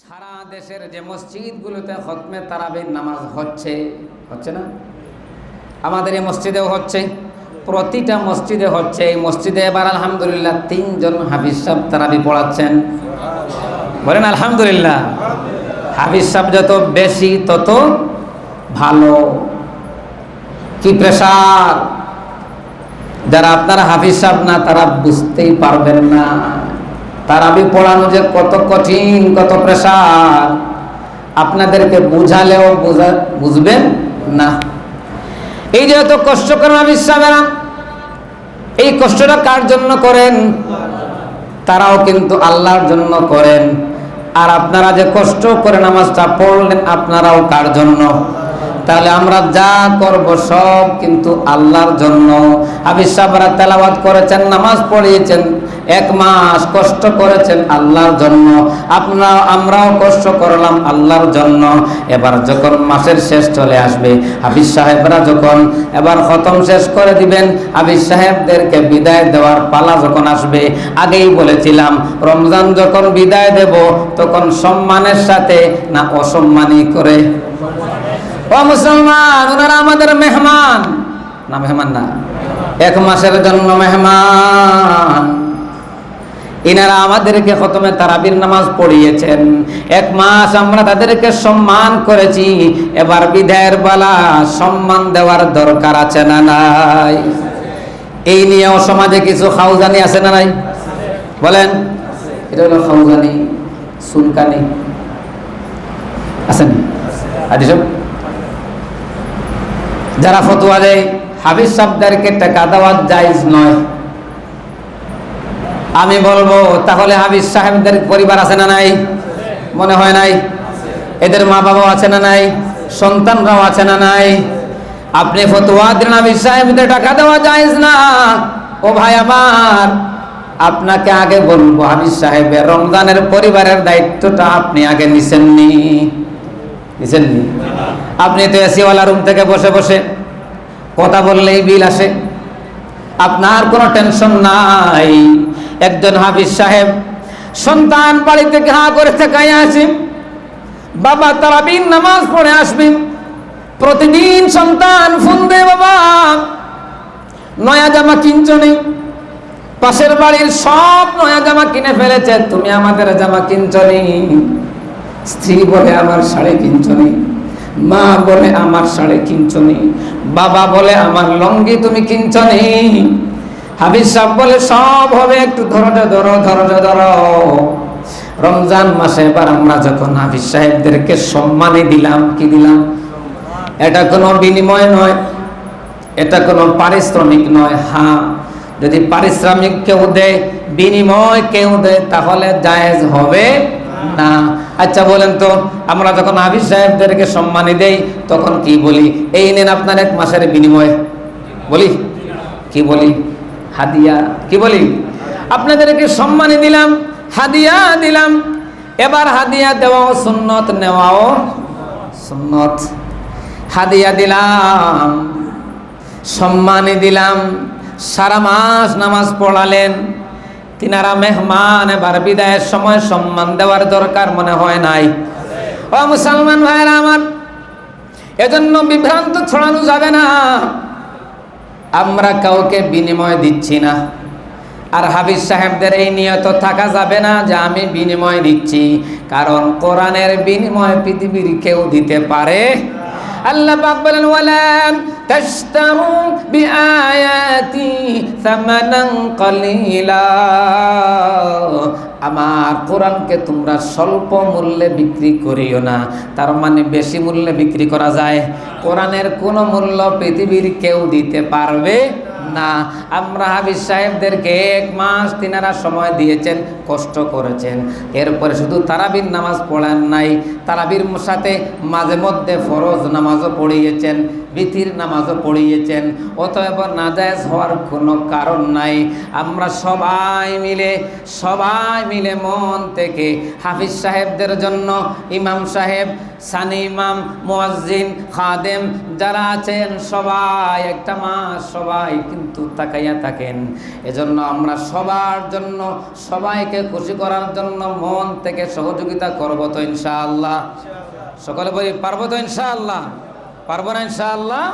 সারা দেশের যে মসজিদগুলোতে খতমে তারাবির নামাজ হচ্ছে না? আমাদের এই মসজিদেও হচ্ছে, প্রতিটা মসজিদে হচ্ছে। এই মসজিদে এবার আলহামদুলিল্লাহ 3 জন হাফিজ সাহেব তারাবি পড়াচ্ছেন। বলেন আলহামদুলিল্লাহ। হাফিজ সাহেব যত বেশি তত ভালো। কি প্রেসার! যারা আপনারা হাফিজ সাহেব না তারা বুঝতেই পারবেন না তারাবি পড়ানো যে কত কঠিন, কত প্রেসার। আপনাদেরকে বুঝালেও বুঝবেন না। এই যে এত কষ্ট করেন হাফিজ সাহেবেরা, এই কষ্টটা কার জন্য করেন? তারাও কিন্তু আল্লাহর জন্য করেন। আর আপনারা যে কষ্ট করে নামাজটা পড়লেন, আপনারাও কার জন্য? তাহলে আমরা যা করব সব কিন্তু আল্লাহর জন্য। হাফিজ সাহেবরা তেলাওয়াত করেছেন, নামাজ পড়িয়েছেন, 1 মাস কষ্ট করেছেন আল্লাহর জন্য। আমরাও কষ্ট করলাম আল্লাহর জন্য। এবার যখন মাসের শেষ চলে আসবে, হাফিজ সাহেবরা যখন এবার খতম শেষ করে দিবেন, হাফিজ সাহেবদেরকে বিদায় দেওয়ার পালা যখন আসবে, আগেই বলেছিলাম রমজান যখন বিদায় দেব তখন সম্মানের সাথে না অসম্মানী করে? ও মুসলমান, ওনারা আমাদের মেহমান না? মেহমান না, 1 মাসের জন্য মেহমান। ইনারা আমাদেরকে খতমে তারাবির নামাজ পড়িয়েছেন, 1 মাস আমরা তাদেরকে সম্মান করেছি। এবার বিদায়ের বেলা সম্মান দেওয়ার দরকার আছে না নাই? এই নিয়েও সমাজে কিছু খাউজানি আছে না নাই? বলেন, এটা হলো খাউজানি, সুলকানি আছে না? আদি সব যারা ফতোয়া দেয় হাফিজ সাহেবদেরকে টাকা দেওয়া জায়েজ নয়, আমি বলবো তাহলে হাফিজ সাহেবদের পরিবার আছে না নাই? মনে হয় নাই? এদের মা বাবাও আছে না নাই? সন্তানরাও আছে না নাই? আপনি ফতোয়া দিন হাফিজ সাহেবদের টাকা দেওয়া জায়েজ না। ও ভাই আমার, আপনাকে আগে বলবো হাফিজ সাহেবের রমজানের পরিবারের দায়িত্বটা আপনি আগে নিছেননি? আপনি তো এসিওয়ালা রুম থেকে বসে বসে কথা বললেই বিল আসে, আপনার কোনো টেনশন নাই। একজন হাফিজ সাহেব সন্তান বাড়ি থেকে হা করে তাকাইয়া আছে, বাবা তারাবির নামাজ পড়ে আসবেন। প্রতিদিন সন্তান ফোন দেয়, বাবা নয়া জামা কিনছো নি? পাশের বাড়ির সব নয়া জামা কিনে ফেলেছে, তুমি আমাদের জামা কিনছো নি? স্ত্রী বলে আমার শাড়ি কিনছো নি? মা বলে আমার শাড়ি কিনছো নি? বাবা বলে আমার লঙ্গি তুমি কিনছো নি? হাফিজ সাহেব বলে সব হবে, একটু ধৈর্য ধরো। রমজান মাসে এবার আমরা যখন হাফিজ সাহেবদেরকে সম্মানে দিলাম, কি দিলাম? এটা কোনো বিনিময় নয়, এটা কোনো পারিশ্রমিক নয়। হ্যাঁ, যদি পারিশ্রমিক কেউ দেয়, বিনিময় কেউ দেয়, তাহলে জায়েজ হবে না। আচ্ছা বলেন তো, আমরা যখন হাফিজ সাহেবদেরকে সম্মানী দেই তখন কি বলি? এই নেন আপনার 1 মাসের বিনিময়। বলি কি? বলি হাদিয়া। কি বলি? আপনাদেরকে সম্মানী দিলাম, হাদিয়া দিলাম। এবার হাদিয়া দেওয়াও সুন্নত, নেওয়াও সুন্নত। হাদিয়া দিলাম, সম্মানী দিলাম, সারা মাস নামাজ পড়ালেন, তিনারা মেহমান। এবার বিদায়ের সময় সম্মান দেওয়ার দরকার মনে হয় নাই? ও মুসলমান ভাইরা আমার, এজন্য বিভ্রান্ত ছড়ানো যাবে না। আমরা কাউকে বিনিময় দিচ্ছি না। আর হাফিজ সাহেবদের এই নিয়ত থাকা যাবে না যে আমি বিনিময় দিচ্ছি, কারণ কোরআনের বিনিময় পৃথিবীর কেউ দিতে পারে। আল্লাহ পাক বলেন, ওয়ালা তাশতারু বিআয়াতি সামানান কলিলা। আমার কোরআনকে তোমরা স্বল্প মূল্যে বিক্রি করিও না। তার মানে বেশি মূল্যে বিক্রি করা যায়? কোরআনের কোনো মূল্য পৃথিবীর কেউ দিতে পারবে না। আমরা হাফিজ সাহেবদেরকে 1 মাস তিনারা সময় দিয়েছেন, কষ্ট করেছেন। এরপরে শুধু তারাবির নামাজ পড়ান নাই, তারাবির সাথে মাঝে মধ্যে ফরজ নামাজও পড়িয়েছেন। বিতির নামাজও পড়িয়েছেন, অতএব নাজায়েজ হওয়ার কোনো কারণ নাই। আমরা সবাই মিলে মন থেকে হাফিজ সাহেবদের জন্য, ইমাম সাহেব, সানি ইমাম, মুয়াজ্জিন, খাদেম যারা আছেন সবাই একটা মাস সবাই কিন্তু তাকাইয়া থাকেন। এজন্য আমরা সবার জন্য, সবাইকে খুশি করার জন্য মন থেকে সহযোগিতা করব তো ইনশাআল্লাহ। সকলে বলি পারবো তো ইনশাআল্লাহ? পারবো না ইনশাআল্লাহ?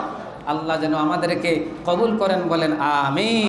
আল্লাহ যেন আমাদেরকে কবুল করেন, বলেন আমিন।